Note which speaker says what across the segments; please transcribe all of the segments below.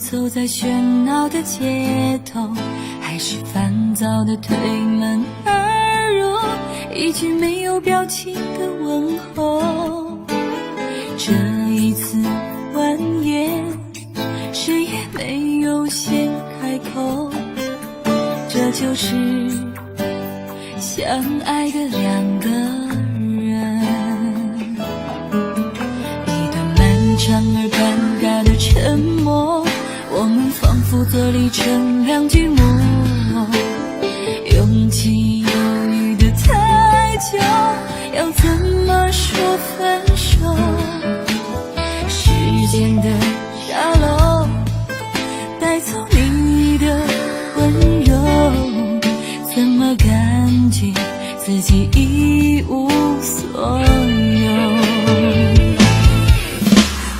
Speaker 1: 走在喧闹的街头，还是烦躁的推门而入，一句没有表情的问候。这一次欢宴，谁也没有先开口，这就是相爱的两个人。一段漫长而尴尬的沉默，我们仿佛做离成两句木偶，用气犹豫的太久，要怎么说分手？时间的沙漏带走你的温柔，怎么感觉自己一无所有？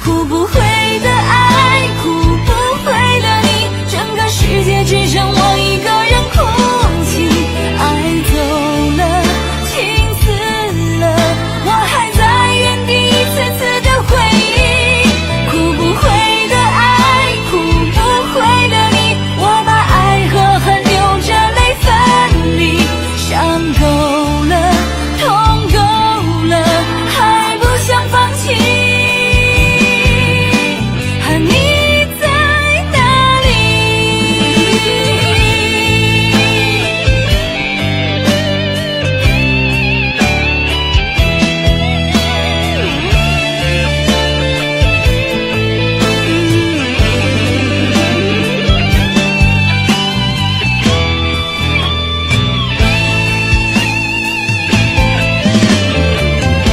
Speaker 1: 哭不回的爱，哭不回的你，整个世界只剩我一个人哭泣。爱走了，情死了，我还在原地一次次的回忆。哭不回的爱，哭不回的你，我把爱和恨流着泪分离。伤够了，痛够了，还不想放弃。你在哪里？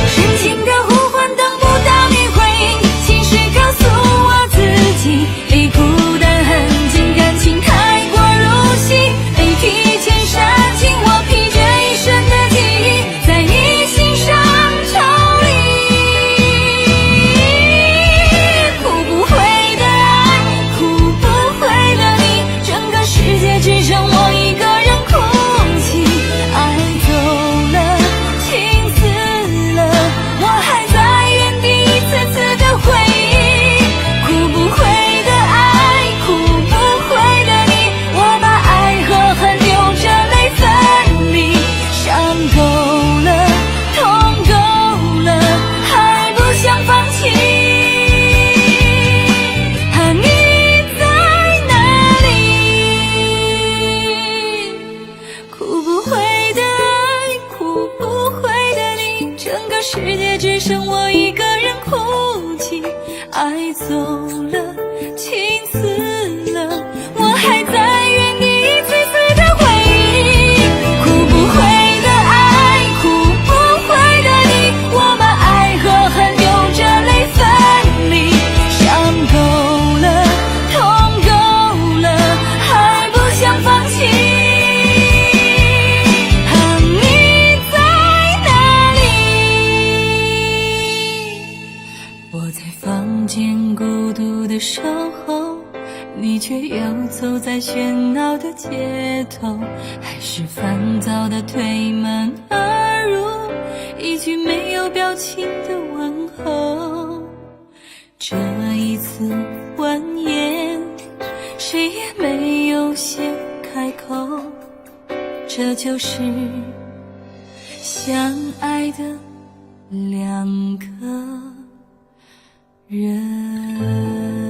Speaker 1: 深情的呼唤等不到你回应，心事告诉我自己，离孤单很近，感情太过入戏，没提前煽情，我披着一身的记忆，在你心上抽离。哭不回的爱，哭不回的你，整个世界只剩我一个人哭泣。爱走了，情死了，我还在原地一次次的回忆。哭不回的爱，哭不回的你，我把爱和恨流着泪分离。伤够了，痛够了，还不想放弃。你在哪里？哭不回的爱，哭不回的你，整个世界只剩我一个人哭泣。爱走了，情死了，我还在原地一次次的回忆。哭不回的爱，哭不回的你，我把爱和恨流着泪分离。伤够了，痛够了，还不想放弃。你在哪里？我在房间孤独的守候，你却又走在喧闹的街头，还是烦躁的推门而入，一句没有表情的问候。这一次欢宴，谁也没有先开口，这就是相爱的两个人。